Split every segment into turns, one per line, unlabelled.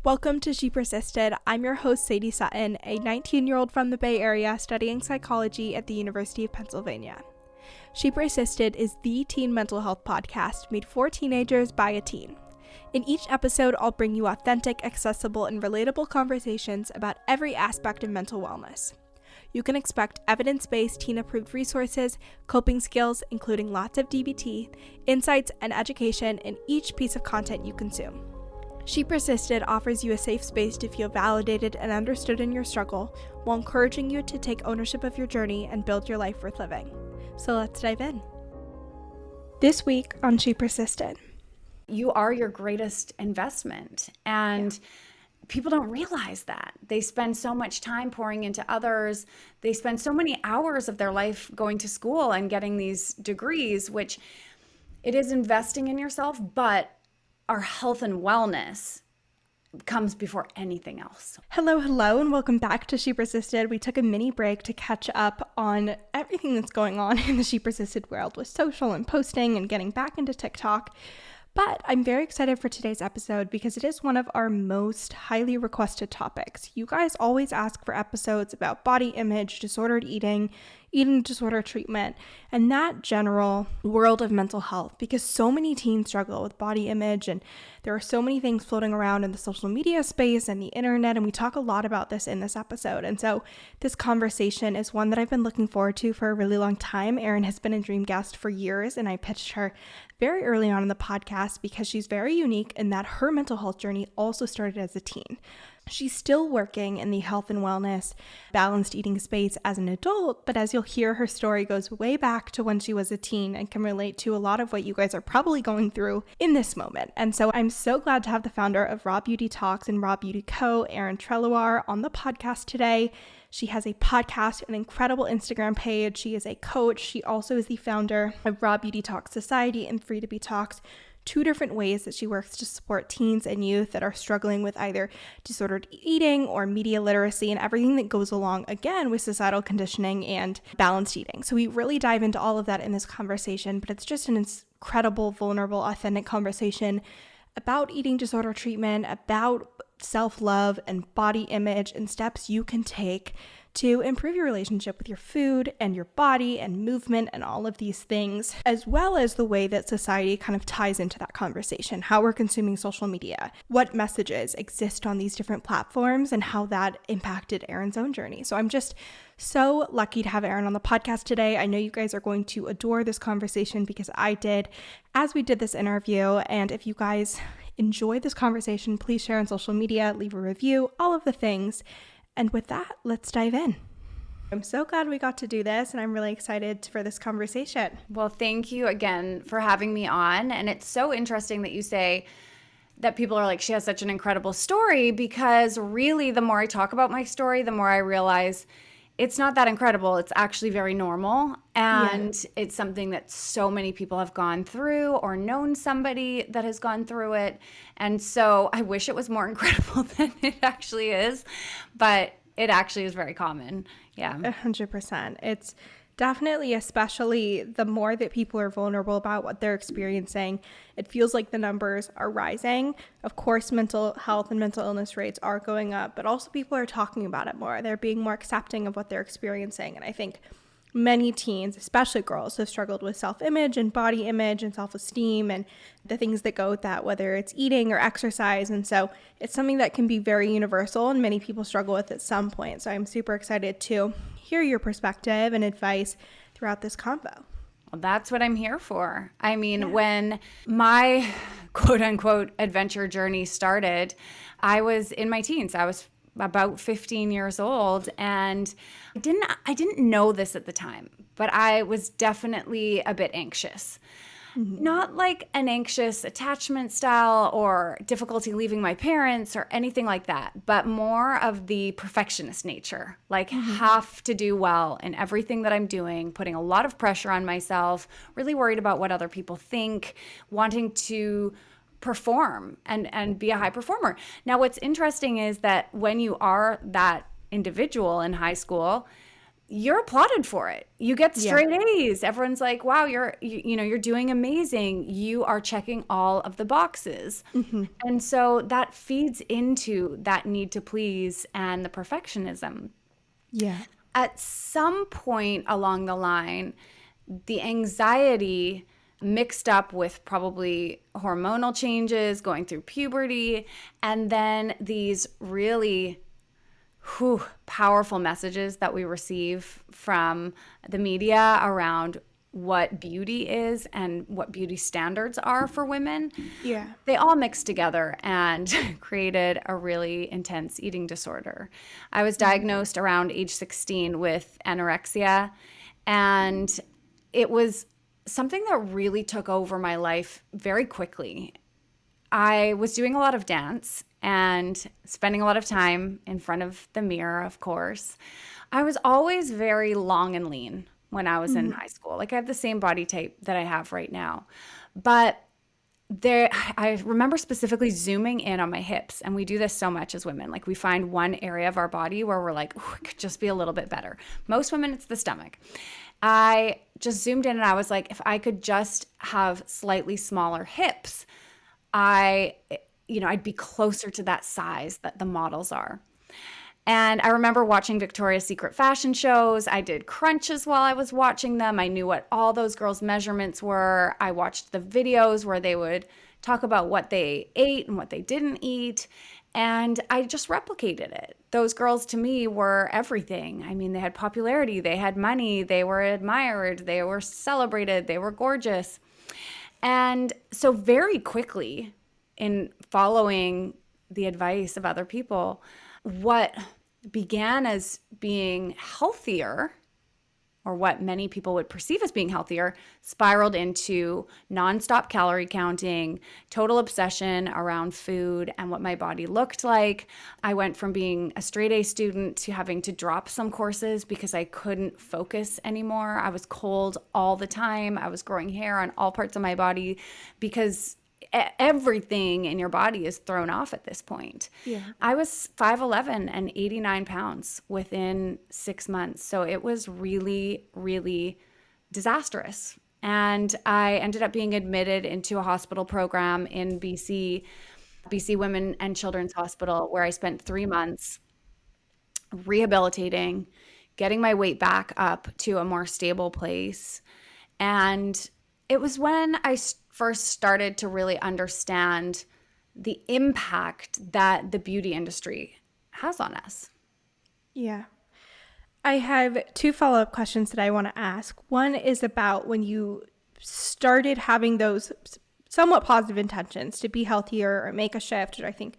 Welcome to She Persisted. I'm your host, Sadie Sutton, a 19-year-old from the Bay Area studying psychology at the University of Pennsylvania. She Persisted is the teen mental health podcast made for teenagers by a teen. In each episode, I'll bring you authentic, accessible, and relatable conversations about every aspect of mental wellness. You can expect evidence-based teen-approved resources, coping skills, including lots of DBT, insights, and education in each piece of content you consume. She Persisted offers you a safe space to feel validated and understood in your struggle, while encouraging you to take ownership of your journey and build your life worth living. So let's dive in. This week on She Persisted.
You are your greatest investment, and people don't realize that. They spend so much time pouring into others. They spend so many hours of their life going to school and getting these degrees, which it is investing in yourself, but our health and wellness comes before anything else.
Hello, and welcome back to She Persisted. We took a mini break to catch up on everything that's going on in the She Persisted world with social and posting and getting back into TikTok. But I'm very excited for today's episode because it is one of our most highly requested topics. You guys always ask for episodes about body image, disordered eating, eating disorder treatment, and that general world of mental health, because so many teens struggle with body image, and there are so many things floating around in the social media space and the internet, and we talk a lot about this in this episode. And so this conversation is one that I've been looking forward to for a really long time. Erin has been a dream guest for years, and I pitched her very early on in the podcast because she's very unique in that her mental health journey also started as a teen. She's still working in the health and wellness, balanced eating space as an adult, but as you'll hear, her story goes way back to when she was a teen and can relate to a lot of what you guys are probably going through in this moment. And so I'm so glad to have the founder of Raw Beauty Talks and Raw Beauty Co., Erin Treloar, on the podcast today. She has a podcast, an incredible Instagram page. She is a coach. She also is the founder of Raw Beauty Talks Society and Free to Be Talks, two different ways that she works to support teens and youth that are struggling with either disordered eating or media literacy and everything that goes along, again, with societal conditioning and balanced eating. So we really dive into all of that in this conversation, but it's just an incredible, vulnerable, authentic conversation about eating disorder treatment, about self-love and body image, and steps you can take to improve your relationship with your food and your body and movement and all of these things, as well as the way that society kind of ties into that conversation, how we're consuming social media, what messages exist on these different platforms, and how that impacted Erin's own journey. So I'm just so lucky to have Erin on the podcast today. I know you guys are going to adore this conversation because I did as we did this interview. And if you guys enjoy this conversation, please share on social media, leave a review, all of the things. And with that, let's dive in. I'm so glad we got to do this, and I'm really excited for this conversation.
Well, thank you again for having me on. And it's so interesting that you say that people are like, she has such an incredible story, because really the more I talk about my story, the more I realize it's not that incredible. It's actually very normal. And It's something that so many people have gone through or known somebody that has gone through it. And so I wish it was more incredible than it actually is, but it actually is very common. Yeah.
100%. It's definitely, especially the more that people are vulnerable about what they're experiencing, it feels like the numbers are rising. Of course, mental health and mental illness rates are going up, but also people are talking about it more. They're being more accepting of what they're experiencing. And I think many teens, especially girls, have struggled with self-image and body image and self-esteem and the things that go with that, whether it's eating or exercise. And so it's something that can be very universal and many people struggle with at some point. So I'm super excited to hear your perspective and advice throughout this convo.
Well, that's what I'm here for. I mean, when my quote unquote adventure journey started, I was in my teens. I was about 15 years old, and I didn't know this at the time, but I was definitely a bit anxious. Not like an anxious attachment style or difficulty leaving my parents or anything like that, but more of the perfectionist nature, like have to do well in everything that I'm doing, putting a lot of pressure on myself, really worried about what other people think, wanting to perform and be a high performer. Now, what's interesting is that when you are that individual in high school, you're applauded for it. You get straight A's. Everyone's like, wow, you're doing amazing. You are checking all of the boxes. And so that feeds into that need to please and the perfectionism.
Yeah.
At some point along the line, the anxiety mixed up with probably hormonal changes, going through puberty, and then these really powerful messages that we receive from the media around what beauty is and what beauty standards are for women.
Yeah.
They all mixed together and created a really intense eating disorder. I was diagnosed around age 16 with anorexia, and it was something that really took over my life very quickly. I was doing a lot of dance and spending a lot of time in front of the mirror, of course. I was always very long and lean when I was in high school. Like, I have the same body type that I have right now. But I remember specifically zooming in on my hips, and we do this so much as women. Like, we find one area of our body where we're like, it could just be a little bit better. Most women, it's the stomach. I just zoomed in and I was like, if I could just have slightly smaller hips, I'd be closer to that size that the models are. And I remember watching Victoria's Secret fashion shows. I did crunches while I was watching them. I knew what all those girls' measurements were. I watched the videos where they would talk about what they ate and what they didn't eat. And I just replicated it. Those girls to me were everything. I mean, they had popularity, they had money, they were admired, they were celebrated, they were gorgeous. And so very quickly, in following the advice of other people, what began as being healthier, or what many people would perceive as being healthier, spiraled into nonstop calorie counting, total obsession around food and what my body looked like. I went from being a straight A student to having to drop some courses because I couldn't focus anymore. I was cold all the time. I was growing hair on all parts of my body because everything in your body is thrown off at this point.
Yeah.
I was 5'11" and 89 pounds within 6 months. So it was really, really disastrous. And I ended up being admitted into a hospital program in BC Women and Children's Hospital, where I spent 3 months rehabilitating, getting my weight back up to a more stable place. And it was when I first started to really understand the impact that the beauty industry has on us.
Yeah. I have 2 follow-up questions that I want to ask. One is about when you started having those somewhat positive intentions to be healthier or make a shift, which I think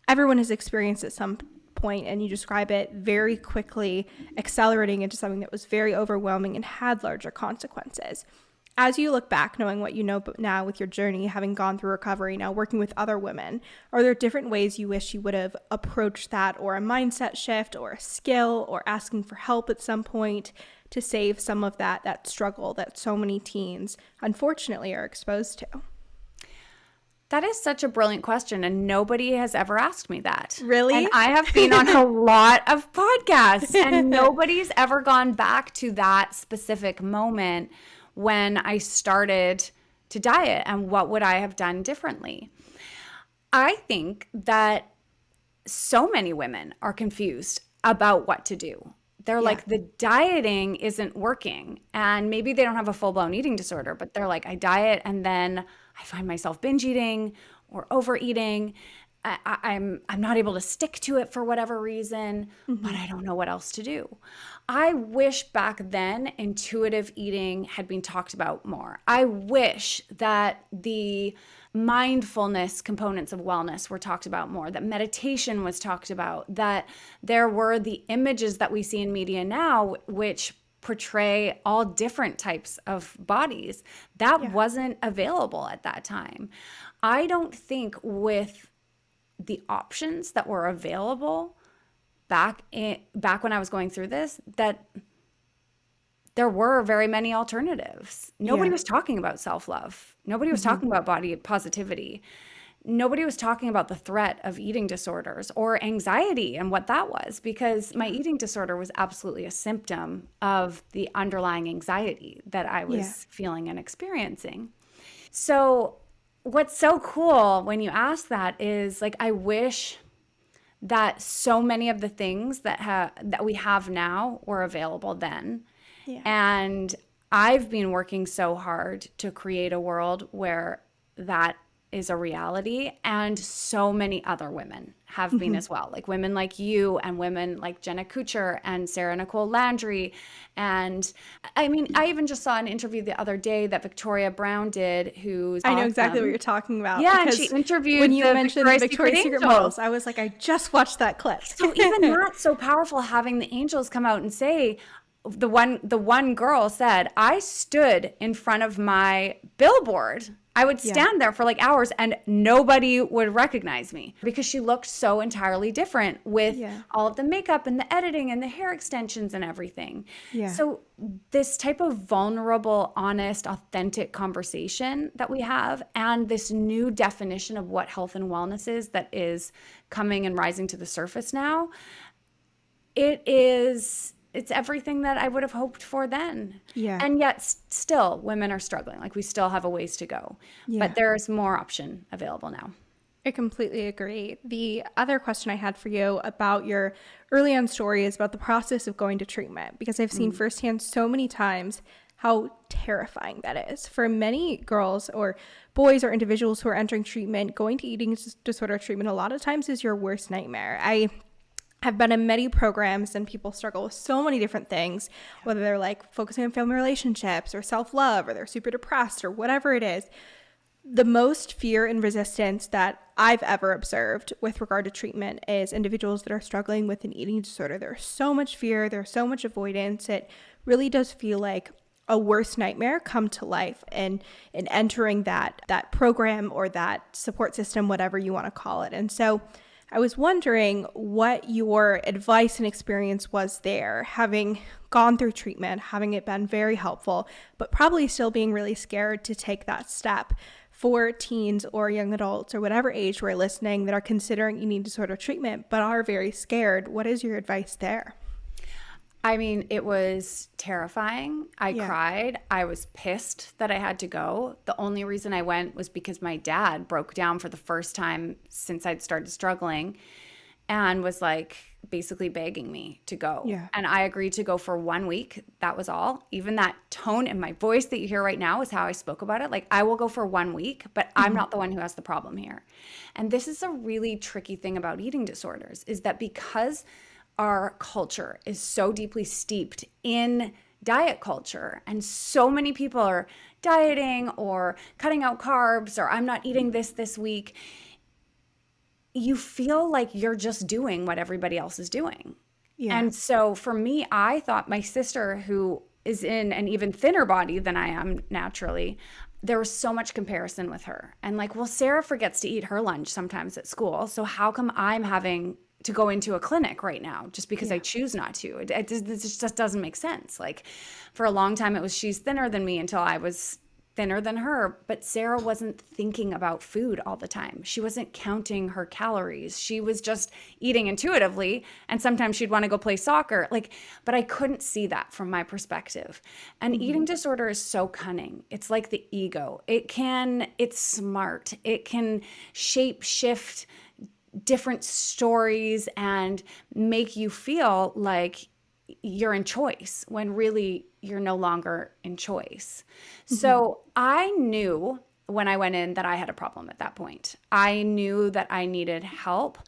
everyone has experienced at some point, and you describe it very quickly accelerating into something that was very overwhelming and had larger consequences. As you look back, knowing what you know now with your journey, having gone through recovery, now working with other women, are there different ways you wish you would have approached that, or a mindset shift or a skill or asking for help at some point to save some of that struggle that so many teens unfortunately are exposed to?
That is such a brilliant question, and nobody has ever asked me that.
Really?
And I have been on a lot of podcasts, and nobody's ever gone back to that specific moment when I started to diet and what would I have done differently. I think that so many women are confused about what to do. They're like, the dieting isn't working. And maybe they don't have a full-blown eating disorder, but they're like, I diet and then I find myself binge eating or overeating. I'm not able to stick to it for whatever reason, but I don't know what else to do. I wish back then intuitive eating had been talked about more. I wish that the mindfulness components of wellness were talked about more, that meditation was talked about, that there were the images that we see in media now, which portray all different types of bodies. That wasn't available at that time. I don't think with the options that were available back when I was going through this, that there were very many alternatives. Nobody was talking about self-love. Nobody was talking about body positivity. nobody was talking about the threat of eating disorders or anxiety and what that was, because my eating disorder was absolutely a symptom of the underlying anxiety that I was feeling and experiencing. So what's so cool when you ask that is, like, I wish that so many of the things that we have now were available then.
Yeah.
And I've been working so hard to create a world where that is a reality, and so many other women have been as well, like women like you and women like Jenna Kutcher and Sarah Nicole Landry. And I mean, I even just saw an interview the other day that Victoria Brown did, who's
I know exactly what you're talking about.
Yeah, and she interviewed
when you mentioned Victoria's Secret
Angels.
models, I was like, I just watched that clip.
So even that's so powerful, having the angels come out and say, the one girl said, I stood in front of my billboard. I would stand there for like hours and nobody would recognize me, because she looked so entirely different with all of the makeup and the editing and the hair extensions and everything. Yeah. So this type of vulnerable, honest, authentic conversation that we have, and this new definition of what health and wellness is that is coming and rising to the surface now, it's everything that I would have hoped for then. Yeah. And yet still women are struggling. Like, we still have a ways to go. Yeah. But there's more option available now.
I completely agree. The other question I had for you about your early on story is about the process of going to treatment, because I've seen firsthand so many times how terrifying that is. For many girls or boys or individuals who are entering treatment, going to eating disorder treatment a lot of times is your worst nightmare. I've been in many programs and people struggle with so many different things, whether they're like focusing on family relationships or self-love, or they're super depressed or whatever it is. The most fear and resistance that I've ever observed with regard to treatment is individuals that are struggling with an eating disorder. There's so much fear, there's so much avoidance. It really does feel like a worst nightmare come to life and in entering that program or that support system, whatever you want to call it. And so I was wondering what your advice and experience was there, having gone through treatment, having it been very helpful, but probably still being really scared to take that step for teens or young adults or whatever age we're listening that are considering eating disorder treatment, but are very scared. What is your advice there?
I mean, it was terrifying. I cried. I was pissed that I had to go. The only reason I went was because my dad broke down for the first time since I'd started struggling and was like basically begging me to go. Yeah. And I agreed to go for 1 week. That was all. Even that tone in my voice that you hear right now is how I spoke about it. Like, I will go for 1 week, but I'm not the one who has the problem here. And this is a really tricky thing about eating disorders, is that because our culture is so deeply steeped in diet culture, and so many people are dieting or cutting out carbs, or I'm not eating this week, you feel like you're just doing what everybody else is doing. Yeah. And so for me, I thought my sister, who is in an even thinner body than I am naturally, there was so much comparison with her. And like, well, Sarah forgets to eat her lunch sometimes at school, so how come I'm having to go into a clinic right now just because I choose not to? It just doesn't make sense. Like, for a long time it was she's thinner than me until I was thinner than her. But Sarah wasn't thinking about food all the time. She wasn't counting her calories. She was just eating intuitively, and sometimes she'd want to go play soccer. Like, but I couldn't see that from my perspective. And eating disorder is so cunning. It's like the ego. It's smart. It can shape shift different stories and make you feel like you're in choice when really you're no longer in choice. So I knew when I went in that I had a problem at that point. I knew that I needed help,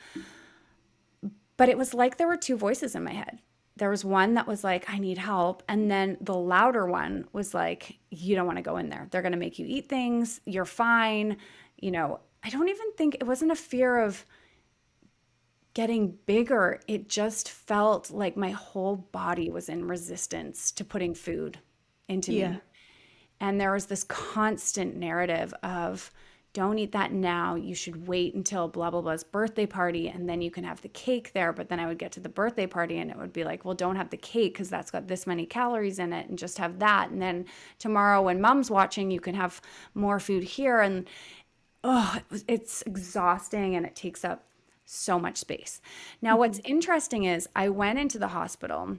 but it was like there were two voices in my head. There was one that was like, I need help. And then the louder one was like, you don't want to go in there. They're going to make you eat things. You're fine. I don't even think it wasn't a fear of getting bigger. It just felt like my whole body was in resistance to putting food into me. And there was this constant narrative of, don't eat that now. You should wait until blah, blah, blah's birthday party, and then you can have the cake there. But then I would get to the birthday party and it would be like, well, don't have the cake because that's got this many calories in it, and just have that. And then tomorrow when mom's watching, you can have more food here. And it's exhausting and it takes up so much space. Now, what's interesting is I went into the hospital,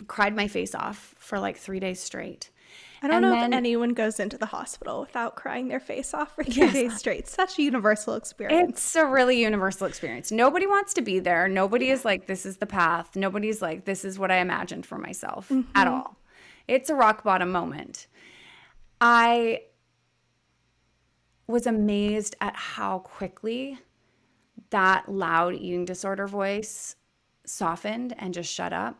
cried my face off for like 3 days straight.
I don't
And
know if
then,
anyone goes into the hospital without crying their face off for 3
yes,
days straight. Such a universal experience.
it's a really universal experience. Nobody wants to be there. Nobody is like, this is the path. Nobody's like, this is what I imagined for myself at all. It's a rock bottom moment. I was amazed at how quickly that loud eating disorder voice softened and just shut up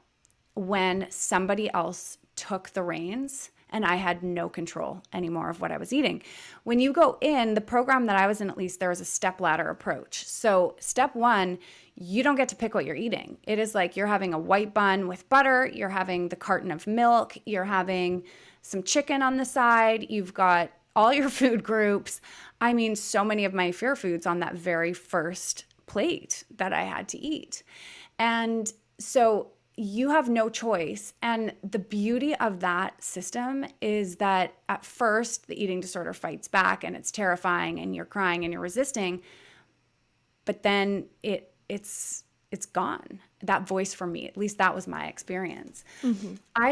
when somebody else took the reins and I had no control anymore of what I was eating. When you go in, the program that I was in, at least, there was a step ladder approach. So step one, you don't get to pick what you're eating. It is like you're having a white bun with butter, you're having the carton of milk, you're having some chicken on the side, you've got all your food groups. I mean, so many of my fear foods on that very first plate that I had to eat. And so you have no choice. And the beauty of that system is that at first the eating disorder fights back and it's terrifying and you're crying and you're resisting, but then it's gone. That voice for me, at least that was my experience. I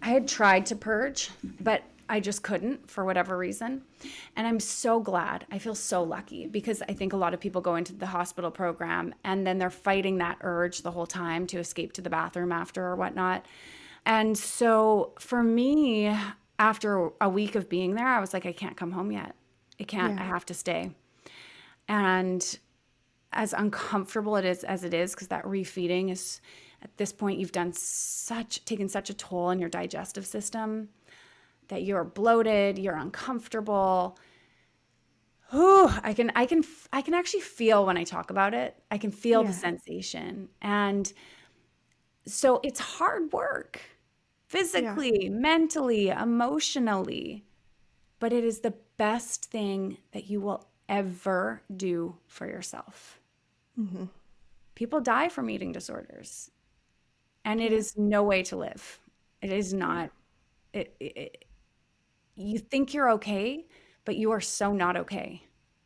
had tried to purge, but I just couldn't for whatever reason. And I'm so glad. I feel so lucky because I think a lot of people go into the hospital program and then they're fighting that urge the whole time to escape to the bathroom after or whatnot. And so for me, after a week of being there, I was like, I can't come home yet. I can't, I have to stay. And as uncomfortable it is as it is, because that refeeding is, at this point, you've taken such a toll on your digestive system that you're bloated, you're uncomfortable. Ooh, I can actually feel when I talk about it. I can feel the sensation. And so it's hard work, physically, mentally, emotionally, but it is the best thing that you will ever do for yourself. People die from eating disorders, and it is no way to live. It is not. You think you're okay, but you are so not okay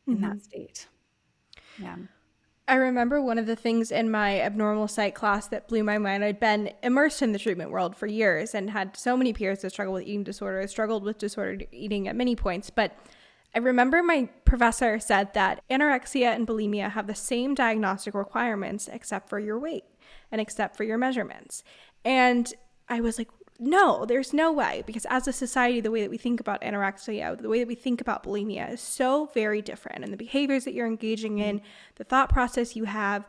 in that state. Yeah.
I remember one of the things in my abnormal psych class that blew my mind. I'd been immersed in the treatment world for years and had so many peers that struggled with eating disorders, struggled with disordered eating at many points. But I remember my professor said that anorexia and bulimia have the same diagnostic requirements except for your weight and except for your measurements. And I was like, no, there's no way, because as a society, the way that we think about anorexia, the way that we think about bulimia is so very different, and the behaviors that you're engaging in, the thought process you have.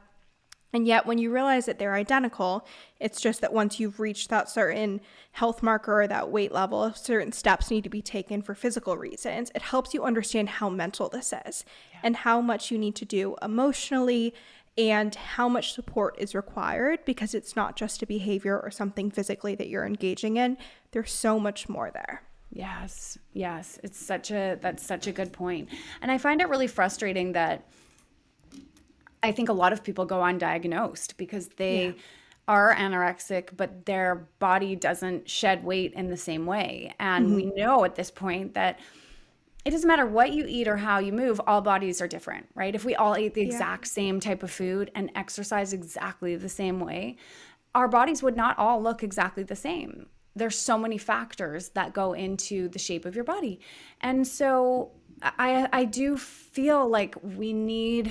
And yet when you realize that they're identical, it's just that once you've reached that certain health marker or that weight level, certain steps need to be taken for physical reasons. It helps you understand how mental this is and how much you need to do emotionally and how much support is required, because it's not just a behavior or something physically that you're engaging in. There's so much more there.
Yes. That's such a good point. And I find it really frustrating that I think a lot of people go undiagnosed because they are anorexic, but their body doesn't shed weight in the same way. And we know at this point that it doesn't matter what you eat or how you move, all bodies are different, right? If we all ate the exact same type of food and exercise exactly the same way, our bodies would not all look exactly the same. There's so many factors that go into the shape of your body. And so I do feel like we need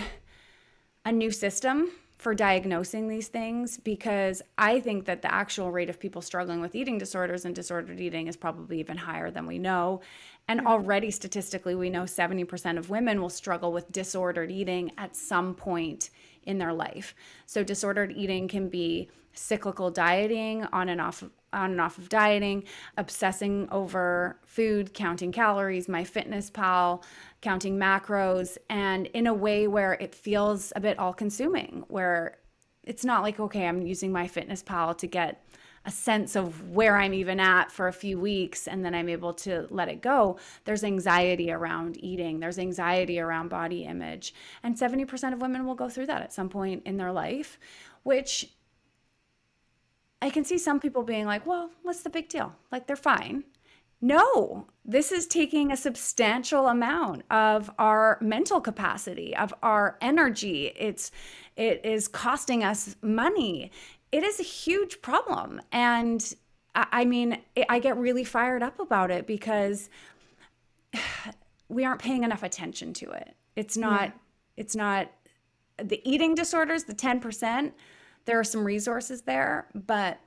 a new system for diagnosing these things, because I think that the actual rate of people struggling with eating disorders and disordered eating is probably even higher than we know. And already statistically, we know 70% of women will struggle with disordered eating at some point in their life. So disordered eating can be cyclical dieting, on and off of dieting, obsessing over food, counting calories, MyFitnessPal, counting macros, and in a way where it feels a bit all-consuming, where it's not like, okay, I'm using MyFitnessPal to get a sense of where I'm even at for a few weeks and then I'm able to let it go. There's anxiety around eating. There's anxiety around body image. And 70% of women will go through that at some point in their life, which I can see some people being like, well, what's the big deal? Like, they're fine. No, this is taking a substantial amount of our mental capacity, of our energy. It is costing us money. It is a huge problem. And I mean, I get really fired up about it because we aren't paying enough attention to it. It's not the eating disorders, the 10%. There are some resources there, but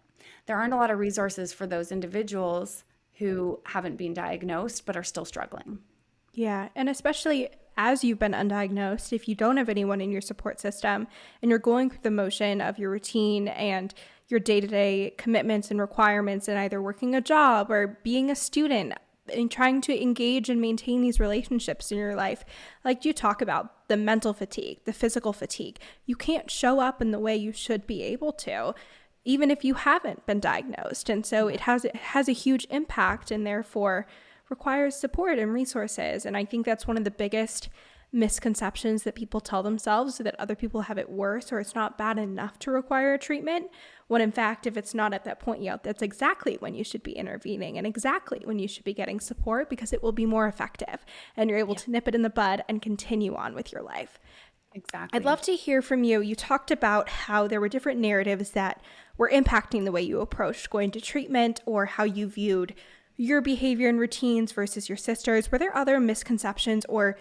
there aren't a lot of resources for those individuals who haven't been diagnosed but are still struggling.
Yeah, and especially as you've been undiagnosed, if you don't have anyone in your support system and you're going through the motion of your routine and your day-to-day commitments and requirements and either working a job or being a student and trying to engage and maintain these relationships in your life, like you talk about the mental fatigue, the physical fatigue, you can't show up in the way you should be able to, even if you haven't been diagnosed. And so it has a huge impact and therefore requires support and resources. And I think that's one of the biggest misconceptions that people tell themselves, that other people have it worse or it's not bad enough to require a treatment, when in fact, if it's not at that point yet, that's exactly when you should be intervening and exactly when you should be getting support, because it will be more effective and you're able to nip it in the bud and continue on with your life.
Exactly.
I'd love to hear from you. You talked about how there were different narratives that were impacting the way you approached going to treatment or how you viewed your behavior and routines versus your sisters. Were there other misconceptions or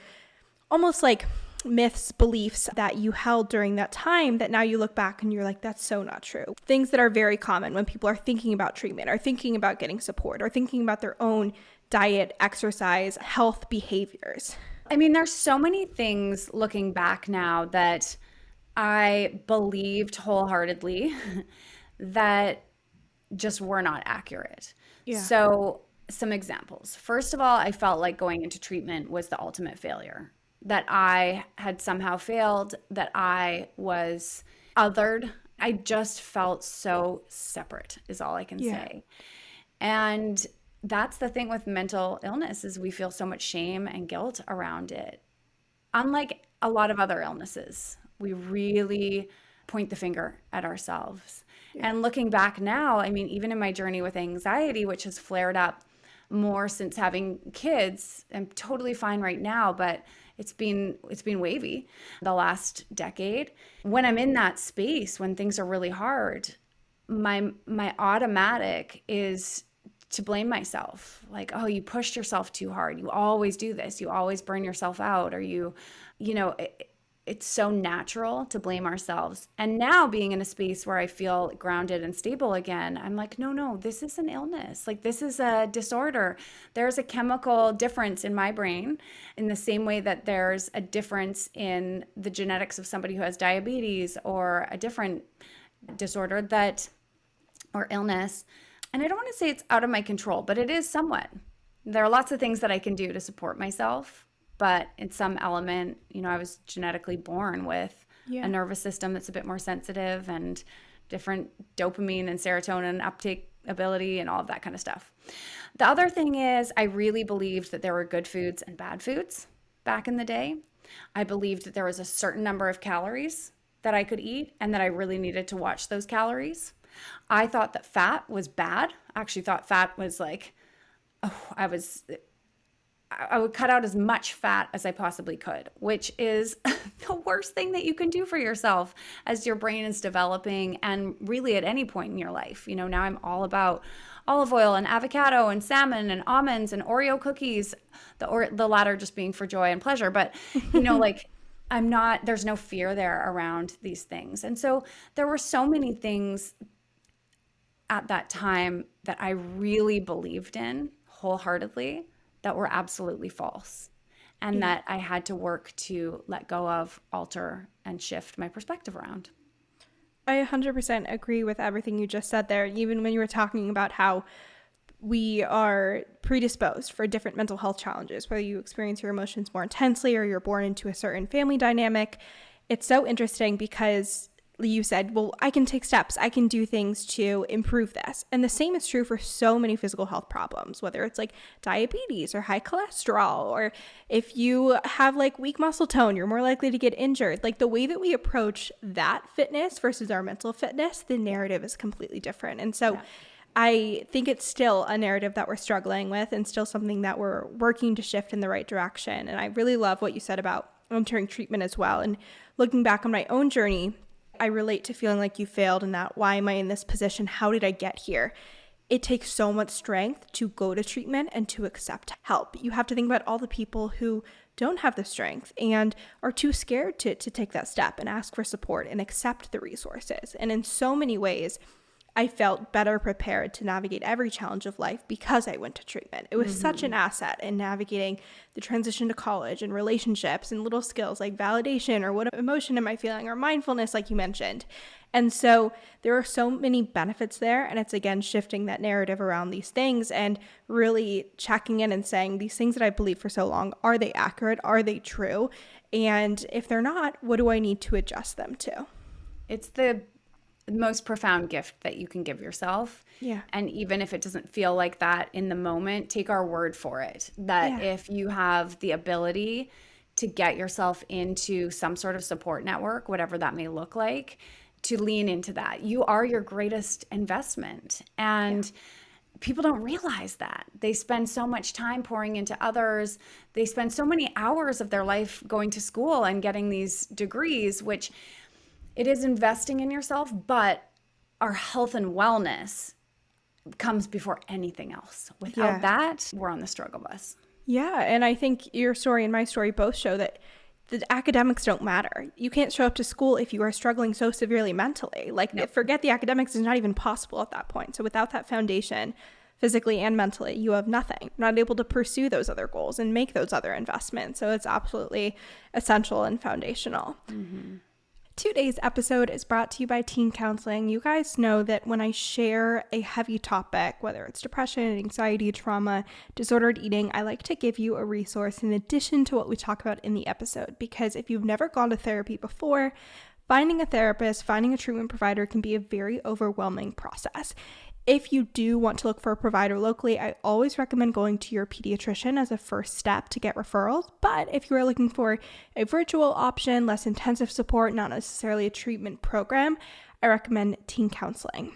almost like myths, beliefs that you held during that time that now you look back and you're like, that's so not true? Things that are very common when people are thinking about treatment, are thinking about getting support, or thinking about their own diet, exercise, health behaviors.
I mean, there's so many things looking back now that I believed wholeheartedly that just were not accurate.
Yeah.
So, some examples. First of all, I felt like going into treatment was the ultimate failure, that I had somehow failed, that I was othered. I just felt so separate, is all I can say. And that's the thing with mental illness, is we feel so much shame and guilt around it. Unlike a lot of other illnesses, we really point the finger at ourselves. And looking back now, I mean, even in my journey with anxiety, which has flared up more since having kids, I'm totally fine right now, but it's been wavy the last decade. When I'm in that space, when things are really hard, my automatic is to blame myself. Like, oh, you pushed yourself too hard. You always do this. You always burn yourself out. Or it's so natural to blame ourselves. And now being in a space where I feel grounded and stable again, I'm like, no, this is an illness. Like, this is a disorder. There's a chemical difference in my brain in the same way that there's a difference in the genetics of somebody who has diabetes or a different disorder or illness. And I don't want to say it's out of my control, but it is somewhat. There are lots of things that I can do to support myself. But in some element, I was genetically born with a nervous system that's a bit more sensitive and different dopamine and serotonin uptake ability and all of that kind of stuff. The other thing is, I really believed that there were good foods and bad foods back in the day. I believed that there was a certain number of calories that I could eat and that I really needed to watch those calories. I thought that fat was bad. I actually thought fat was like, I would cut out as much fat as I possibly could, which is the worst thing that you can do for yourself as your brain is developing, and really at any point in your life. Now I'm all about olive oil and avocado and salmon and almonds and Oreo cookies, the latter just being for joy and pleasure. But, like, there's no fear there around these things. And so there were so many things at that time that I really believed in wholeheartedly that were absolutely false, and that I had to work to let go of, alter, and shift my perspective around.
I 100% agree with everything you just said there, even when you were talking about how we are predisposed for different mental health challenges, whether you experience your emotions more intensely or you're born into a certain family dynamic. It's so interesting because you said, well, I can take steps, I can do things to improve this. And the same is true for so many physical health problems, whether it's like diabetes or high cholesterol, or if you have like weak muscle tone, you're more likely to get injured. Like, the way that we approach that fitness versus our mental fitness, the narrative is completely different. And so I think it's still a narrative that we're struggling with and still something that we're working to shift in the right direction. And I really love what you said about entering treatment as well. And looking back on my own journey, I relate to feeling like you failed and that why am I in this position? How did I get here? It takes so much strength to go to treatment and to accept help. You have to think about all the people who don't have the strength and are too scared to take that step and ask for support and accept the resources. And in so many ways, I felt better prepared to navigate every challenge of life because I went to treatment. It was such an asset in navigating the transition to college and relationships and little skills like validation or what emotion am I feeling or mindfulness, like you mentioned. And so there are so many benefits there. And it's, again, shifting that narrative around these things and really checking in and saying these things that I believed for so long, are they accurate? Are they true? And if they're not, what do I need to adjust them to?
It's the most profound gift that you can give yourself.
Yeah.
And even if it doesn't feel like that in the moment, take our word for it. That if you have the ability to get yourself into some sort of support network, whatever that may look like, to lean into that. You are your greatest investment. And people don't realize that. They spend so much time pouring into others. They spend so many hours of their life going to school and getting these degrees, which it is investing in yourself, but our health and wellness comes before anything else. Without that, we're on the struggle bus.
Yeah, and I think your story and my story both show that the academics don't matter. You can't show up to school if you are struggling so severely mentally. Forget the academics is not even possible at that point. So without that foundation, physically and mentally, you have nothing. You're not able to pursue those other goals and make those other investments. So it's absolutely essential and foundational. Today's episode is brought to you by Teen Counseling. You guys know that when I share a heavy topic, whether it's depression, anxiety, trauma, disordered eating, I like to give you a resource in addition to what we talk about in the episode. Because if you've never gone to therapy before, finding a therapist, finding a treatment provider can be a very overwhelming process. If you do want to look for a provider locally, I always recommend going to your pediatrician as a first step to get referrals. But if you are looking for a virtual option, less intensive support, not necessarily a treatment program, I recommend Teen Counseling.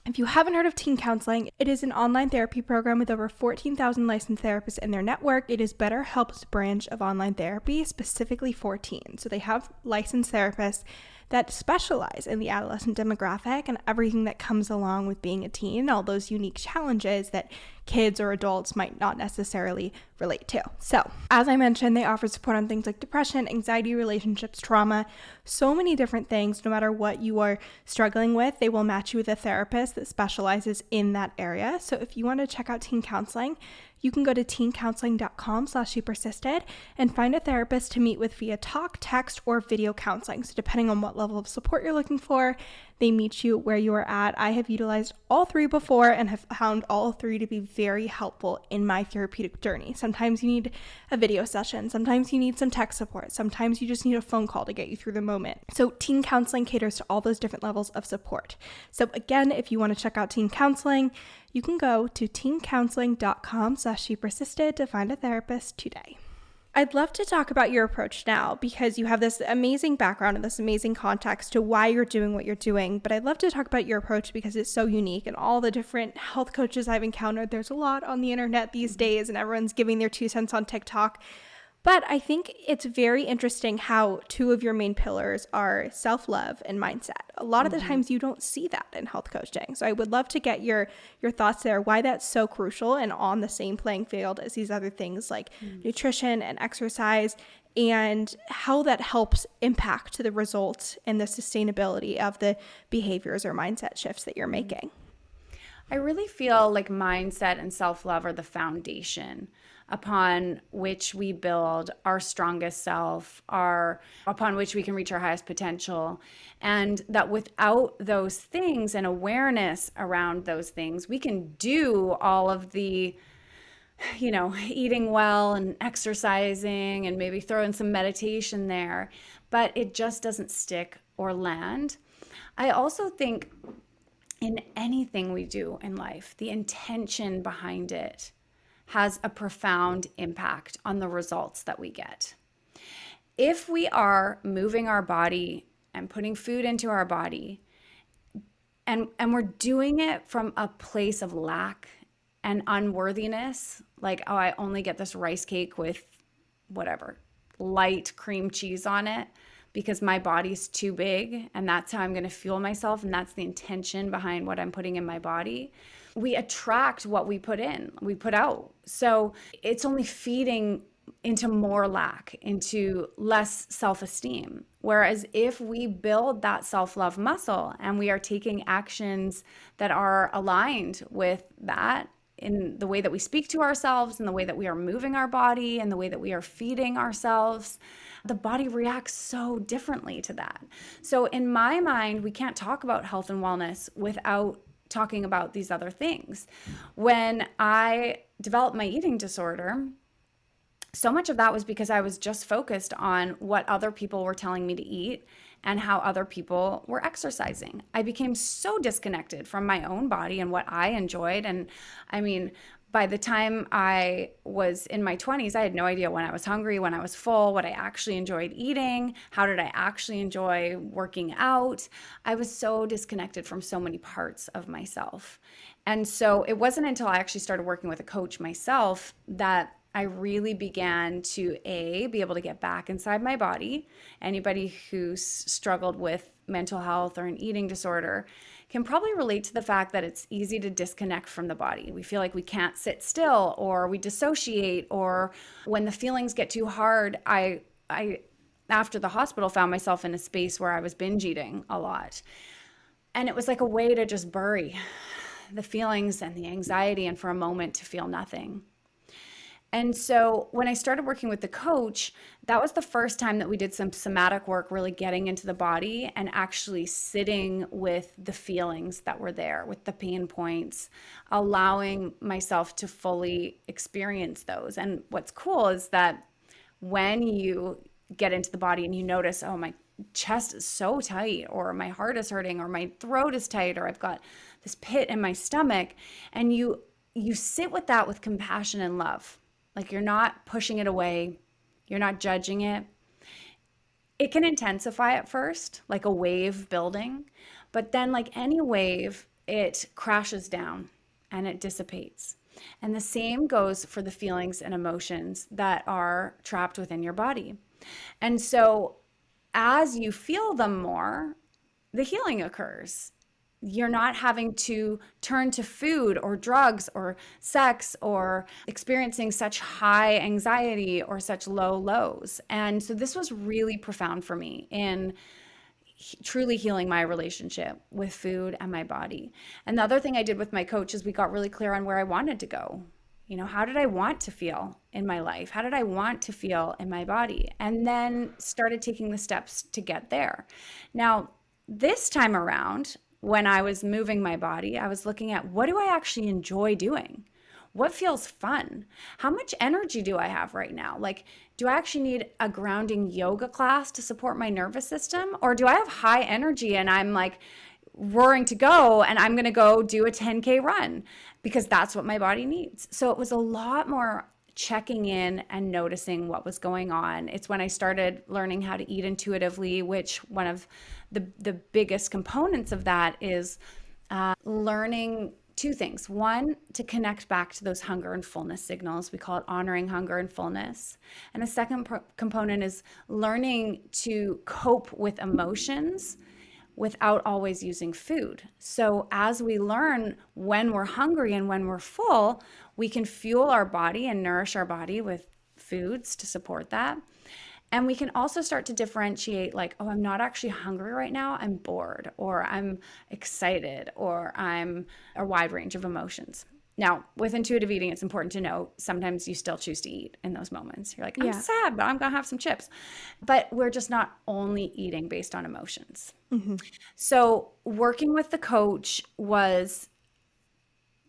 If you haven't heard of Teen Counseling, it is an online therapy program with over 14,000 licensed therapists in their network. It is BetterHelp's branch of online therapy, specifically for teens. So they have licensed therapists that specialize in the adolescent demographic and everything that comes along with being a teen, all those unique challenges that kids or adults might not necessarily relate to. So, as I mentioned, they offer support on things like depression, anxiety, relationships, trauma, so many different things. No matter what you are struggling with, they will match you with a therapist that specializes in that area. So if you want to check out Teen Counseling, you can go to teencounseling.com/shepersisted and find a therapist to meet with via talk, text, or video counseling. So depending on what level of support you're looking for, they meet you where you are at. I have utilized all three before and have found all three to be very helpful in my therapeutic journey. Sometimes you need a video session. Sometimes you need some tech support. Sometimes you just need a phone call to get you through the moment. So Teen Counseling caters to all those different levels of support. So again, if you want to check out Teen Counseling, you can go to teencounseling.com/shepersisted to find a therapist today. I'd love to talk about your approach now because you have this amazing background and this amazing context to why you're doing what you're doing. But I'd love to talk about your approach because it's so unique and all the different health coaches I've encountered. There's a lot on the internet these days and everyone's giving their 2 cents on TikTok. But I think it's very interesting how 2 of your main pillars are self-love and mindset. A lot of the times you don't see that in health coaching. So I would love to get your thoughts there, why that's so crucial and on the same playing field as these other things like nutrition and exercise, and how that helps impact the results and the sustainability of the behaviors or mindset shifts that you're making.
I really feel like mindset and self-love are the foundation upon which we build our strongest self, upon which we can reach our highest potential. And that without those things and awareness around those things, we can do all of the, eating well and exercising and maybe throw in some meditation there, but it just doesn't stick or land. I also think in anything we do in life, the intention behind it has a profound impact on the results that we get. If we are moving our body and putting food into our body And we're doing it from a place of lack and unworthiness. Like, oh, I only get this rice cake with whatever, light cream cheese on it because my body's too big and that's how I'm going to fuel myself. And that's the intention behind what I'm putting in my body. We attract what we put in, we put out. So it's only feeding into more lack, into less self-esteem. Whereas if we build that self-love muscle and we are taking actions that are aligned with that, in the way that we speak to ourselves, in the way that we are moving our body, and the way that we are feeding ourselves, the body reacts so differently to that. So in my mind, we can't talk about health and wellness without talking about these other things. When I developed my eating disorder, so much of that was because I was just focused on what other people were telling me to eat and how other people were exercising. I became so disconnected from my own body and what I enjoyed. And I mean, by the time I was in my 20s, I had no idea when I was hungry, when I was full, what I actually enjoyed eating, how did I actually enjoy working out. I was so disconnected from so many parts of myself. And so it wasn't until I actually started working with a coach myself that I really began to be able to get back inside my body. Anybody who's struggled with mental health or an eating disorder can probably relate to the fact that it's easy to disconnect from the body. We feel like we can't sit still, or we dissociate, or when the feelings get too hard, I after the hospital found myself in a space where I was binge eating a lot. And it was like a way to just bury the feelings and the anxiety and for a moment to feel nothing. And so when I started working with the coach, that was the first time that we did some somatic work, really getting into the body and actually sitting with the feelings that were there, with the pain points, allowing myself to fully experience those. And what's cool is that when you get into the body and you notice, oh, my chest is so tight, or my heart is hurting, or my throat is tight, or I've got this pit in my stomach, and you sit with that with compassion and love. Like, you're not pushing it away. You're not judging it. It can intensify at first, like a wave building, but then, like any wave, it crashes down and it dissipates. And the same goes for the feelings and emotions that are trapped within your body. And so as you feel them more, the healing occurs. You're not having to turn to food or drugs or sex or experiencing such high anxiety or such low lows. And so this was really profound for me in truly healing my relationship with food and my body. And the other thing I did with my coach is we got really clear on where I wanted to go. You know, how did I want to feel in my life? How did I want to feel in my body? And then started taking the steps to get there. Now, this time around, when I was moving my body, I was looking at, what do I actually enjoy doing? What feels fun? How much energy do I have right now? Like, do I actually need a grounding yoga class to support my nervous system? Or do I have high energy and I'm like roaring to go and I'm going to go do a 10K run because that's what my body needs? So it was a lot more checking in and noticing what was going on. It's when I started learning how to eat intuitively, which one of the biggest components of that is learning two things. One, to connect back to those hunger and fullness signals. We call it honoring hunger and fullness. And the second component is learning to cope with emotions without always using food. So as we learn when we're hungry and when we're full, we can fuel our body and nourish our body with foods to support that. And we can also start to differentiate, like, oh, I'm not actually hungry right now. I'm bored, or I'm excited, or I'm a wide range of emotions. Now, with intuitive eating, it's important to know sometimes you still choose to eat in those moments. You're like, I'm sad, but I'm going to have some chips. But we're just not only eating based on emotions. Mm-hmm. So working with the coach was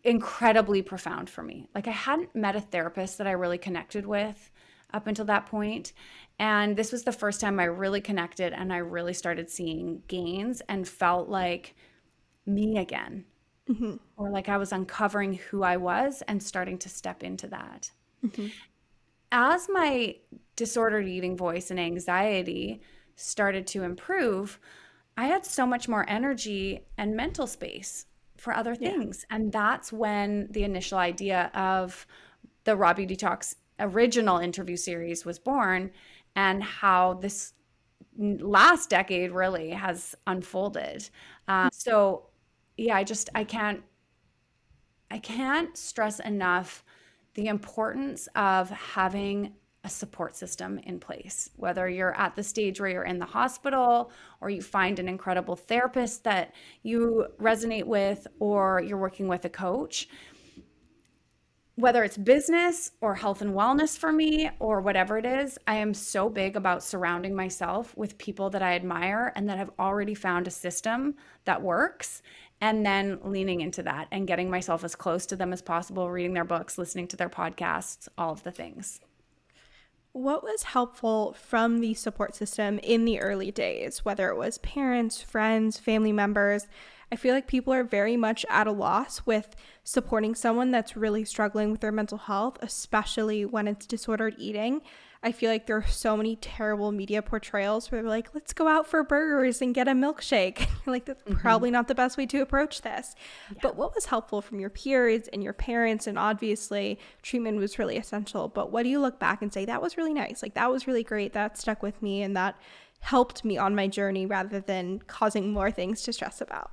incredibly profound for me. Like, I hadn't met a therapist that I really connected with up until that point. And this was the first time I really connected and I really started seeing gains and felt like me again. Mm-hmm. Or like I was uncovering who I was and starting to step into that. Mm-hmm. As my disordered eating voice and anxiety started to improve, I had so much more energy and mental space for other
Yeah.
things. And that's when the initial idea of the Raw Beauty Talks original interview series was born, and how this last decade really has unfolded. So yeah, I can't stress enough the importance of having a support system in place, whether you're at the stage where you're in the hospital, or you find an incredible therapist that you resonate with, or you're working with a coach. Whether it's business or health and wellness for me or whatever it is, I am so big about surrounding myself with people that I admire and that have already found a system that works, and then leaning into that and getting myself as close to them as possible, reading their books, listening to their podcasts, all of the things.
What was helpful from the support system in the early days, whether it was parents, friends, family members? I feel like people are very much at a loss with supporting someone that's really struggling with their mental health, especially when it's disordered eating. I feel like there are so many terrible media portrayals where they're like, let's go out for burgers and get a milkshake. You're like, that's probably not the best way to approach this. Yeah. But what was helpful from your peers and your parents? And obviously, treatment was really essential. But what do you look back and say, that was really nice? Like, that was really great. That stuck with me and that helped me on my journey rather than causing more things to stress about.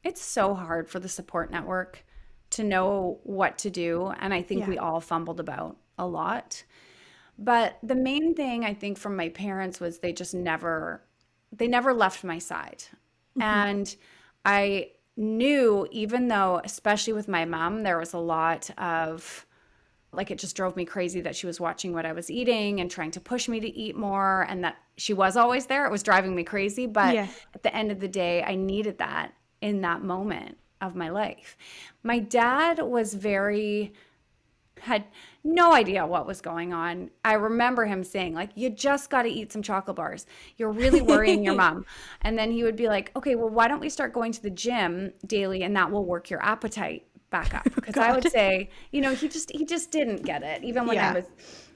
It's so hard for the support network to know what to do. And I think we all fumbled about a lot. But the main thing I think from my parents was they never left my side. And I knew, even though, especially with my mom, there was a lot of, like, it just drove me crazy that she was watching what I was eating and trying to push me to eat more, and that she was always there. It was driving me crazy. But at the end of the day, I needed that in that moment of my life. My dad had no idea what was going on. I remember him saying, like, you just got to eat some chocolate bars. You're really worrying your mom. And then he would be like, okay, well, why don't we start going to the gym daily, and that will work your appetite back up? Because I would say, he just didn't get it. Even when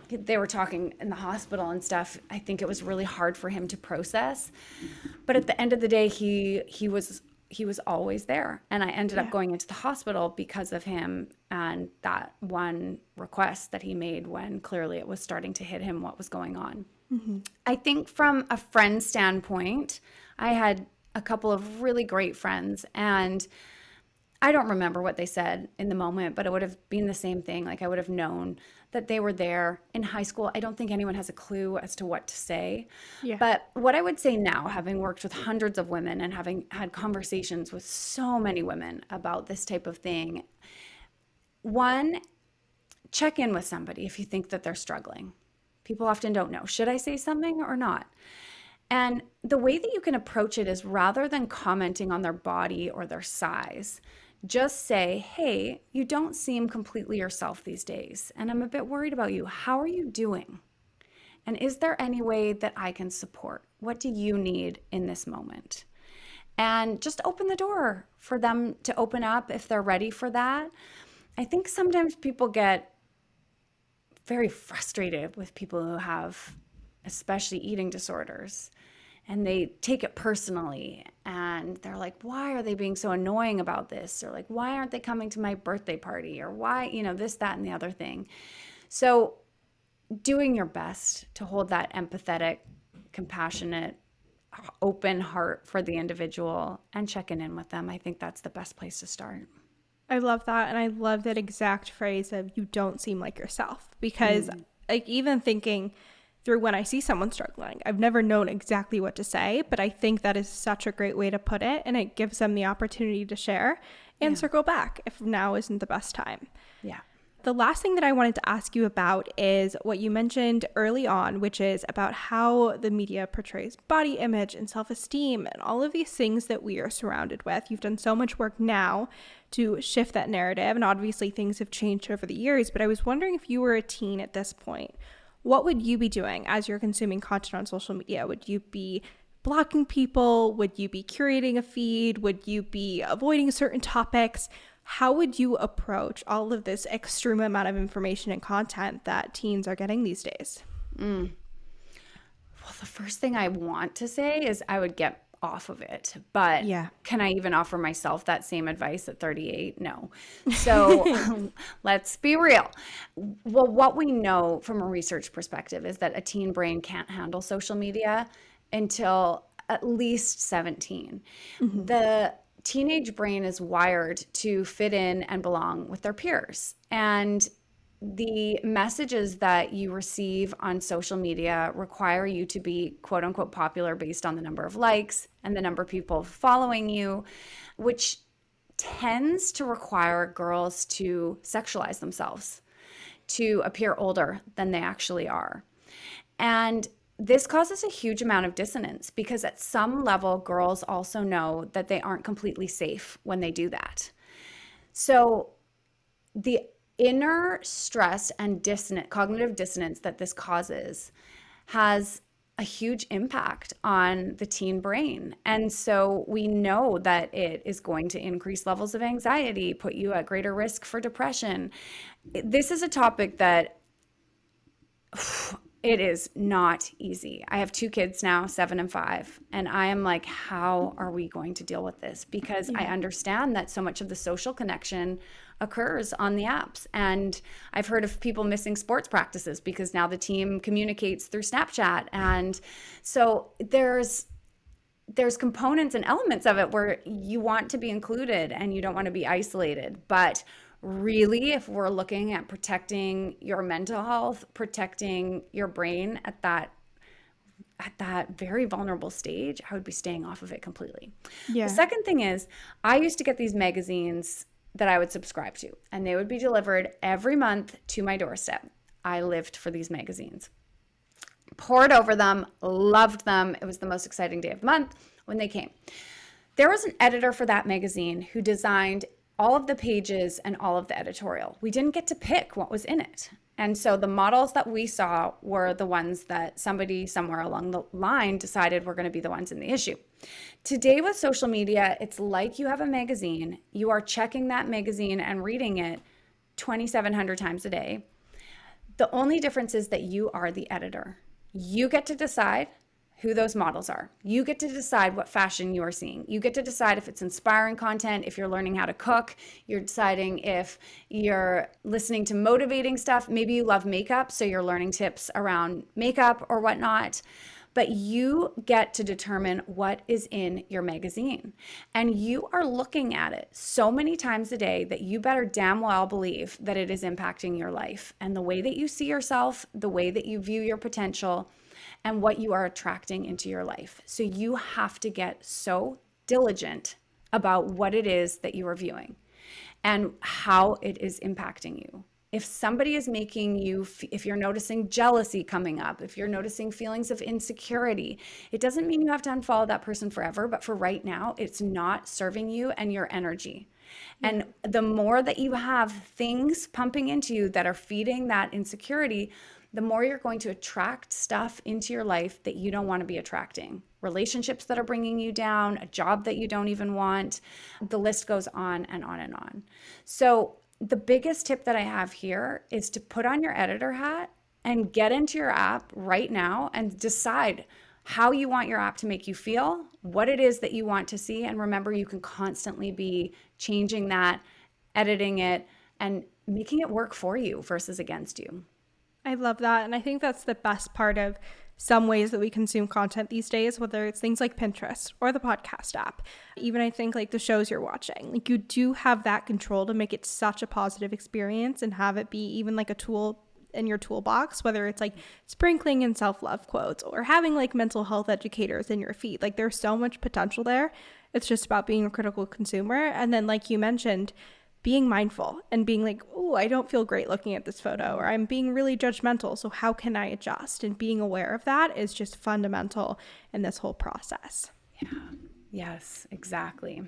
they were talking in the hospital and stuff, I think it was really hard for him to process. But at the end of the day, he was always there. And I ended up going into the hospital because of him and that one request that he made when clearly it was starting to hit him what was going on. I think from a friend standpoint, I had a couple of really great friends, and I don't remember what they said in the moment, but it would have been the same thing. Like, I would have known that they were there. In high school, I don't think anyone has a clue as to what to say. Yeah. But what I would say now, having worked with hundreds of women and having had conversations with so many women about this type of thing, one, check in with somebody if you think that they're struggling. People often don't know, should I say something or not? And the way that you can approach it is, rather than commenting on their body or their size, just say, hey, you don't seem completely yourself these days, and I'm a bit worried about you. How are you doing? And is there any way that I can support? What do you need in this moment? And just open the door for them to open up if they're ready for that. I think sometimes people get very frustrated with people who have, especially eating disorders, and they take it personally, and they're like, why are they being so annoying about this? Or like, why aren't they coming to my birthday party? Or why, this, that, and the other thing. So doing your best to hold that empathetic, compassionate, open heart for the individual and checking in with them, I think that's the best place to start.
I love that. And I love that exact phrase of, you don't seem like yourself, because like, even thinking through when I see someone struggling, I've never known exactly what to say, but I think that is such a great way to put it, and it gives them the opportunity to share and circle back if now isn't the best time. Yeah. The last thing that I wanted to ask you about is what you mentioned early on, which is about how the media portrays body image and self-esteem and all of these things that we are surrounded with. You've done so much work now to shift that narrative, and obviously things have changed over the years, but I was wondering, if you were a teen at this point, what would you be doing as you're consuming content on social media? Would you be blocking people? Would you be curating a feed? Would you be avoiding certain topics? How would you approach all of this extreme amount of information and content that teens are getting these days?
Well, the first thing I want to say is I would get off of it. But
Yeah.
can I even offer myself that same advice at 38? No. So let's be real. Well, what we know from a research perspective is that a teen brain can't handle social media until at least 17. The teenage brain is wired to fit in and belong with their peers. And the messages that you receive on social media require you to be quote unquote popular based on the number of likes and the number of people following you, which tends to require girls to sexualize themselves, to appear older than they actually are. And this causes a huge amount of dissonance because at some level, girls also know that they aren't completely safe when they do that. So the inner stress and cognitive dissonance that this causes has a huge impact on the teen brain. And so we know that it is going to increase levels of anxiety, put you at greater risk for depression. This is a topic that it is not easy. I have 2 kids now, 7 and 5, and I am like, how are we going to deal with this? Because I understand that so much of the social connection occurs on the apps. And I've heard of people missing sports practices because now the team communicates through Snapchat. And so there's components and elements of it where you want to be included and you don't want to be isolated. But really, if we're looking at protecting your mental health, protecting your brain at that very vulnerable stage, I would be staying off of it completely. Yeah. The second thing is, I used to get these magazines that I would subscribe to, and they would be delivered every month to my doorstep. I lived for these magazines. Poured over them, loved them. It was the most exciting day of the month when they came. There was an editor for that magazine who designed all of the pages and all of the editorial. We didn't get to pick what was in it. And so the models that we saw were the ones that somebody somewhere along the line decided were going to be the ones in the issue. Today with social media, it's like you have a magazine. You are checking that magazine and reading it 2,700 times a day. The only difference is that you are the editor. You get to decide who those models are. You get to decide what fashion you are seeing. You get to decide if it's inspiring content, if you're learning how to cook, you're deciding if you're listening to motivating stuff. Maybe you love makeup, so you're learning tips around makeup or whatnot. But you get to determine what is in your magazine. And you are looking at it so many times a day that you better damn well believe that it is impacting your life and the way that you see yourself, the way that you view your potential, and what you are attracting into your life. So you have to get so diligent about what it is that you are viewing and how it is impacting you. If somebody is making you, if you're noticing jealousy coming up, if you're noticing feelings of insecurity, it doesn't mean you have to unfollow that person forever, but for right now, it's not serving you and your energy. And the more that you have things pumping into you that are feeding that insecurity, the more you're going to attract stuff into your life that you don't want to be attracting. Relationships that are bringing you down, a job that you don't even want. The list goes on and on and on. So the biggest tip that I have here is to put on your editor hat and get into your app right now and decide how you want your app to make you feel, what it is that you want to see. And remember, you can constantly be changing that, editing it, and making it work for you versus against you.
I love that. And I think that's the best part of some ways that we consume content these days, whether it's things like Pinterest or the podcast app. Even I think like the shows you're watching, like you do have that control to make it such a positive experience and have it be even like a tool in your toolbox, whether it's like sprinkling in self-love quotes or having like mental health educators in your feed. Like there's so much potential there. It's just about being a critical consumer. And then like you mentioned, being mindful and being like, oh, I don't feel great looking at this photo, or I'm being really judgmental. So how can I adjust? And being aware of that is just fundamental in this whole process.
Yeah. Yes, exactly.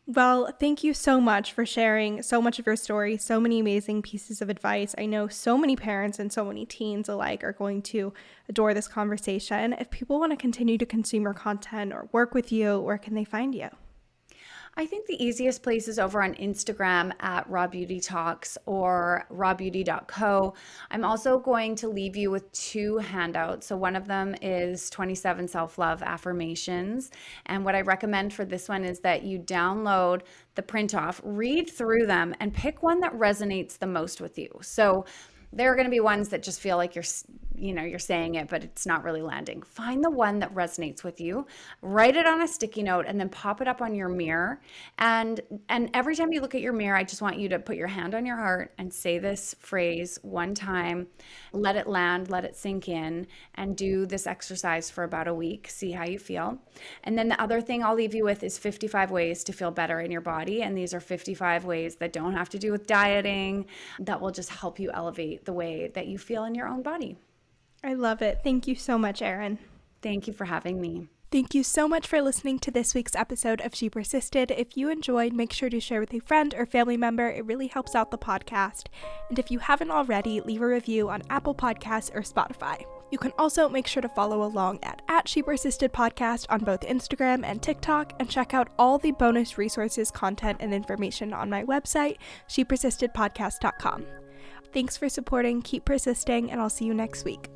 Well, thank you so much for sharing so much of your story, so many amazing pieces of advice. I know so many parents and so many teens alike are going to adore this conversation. If people want to continue to consume your content or work with you, where can they find you?
I think the easiest place is over on Instagram at Raw Beauty Talks or rawbeauty.co. I'm also going to leave you with 2 handouts. So one of them is 27 self-love affirmations. And what I recommend for this one is that you download the print off, read through them, and pick one that resonates the most with you. So there are going to be ones that just feel like you're saying it, but it's not really landing. Find the one that resonates with you, write it on a sticky note, and then pop it up on your mirror. And every time you look at your mirror, I just want you to put your hand on your heart and say this phrase one time, let it land, let it sink in, and do this exercise for about a week. See how you feel. And then the other thing I'll leave you with is 55 ways to feel better in your body. And these are 55 ways that don't have to do with dieting, that will just help you elevate the way that you feel in your own body.
I love it. Thank you so much, Erin.
Thank you for having me.
Thank you so much for listening to this week's episode of She Persisted. If you enjoyed, make sure to share with a friend or family member. It really helps out the podcast. And if you haven't already, leave a review on Apple Podcasts or Spotify. You can also make sure to follow along at She Persisted Podcast on both Instagram and TikTok, and check out all the bonus resources, content, and information on my website, shepersistedpodcast.com. Thanks for supporting, keep persisting, and I'll see you next week.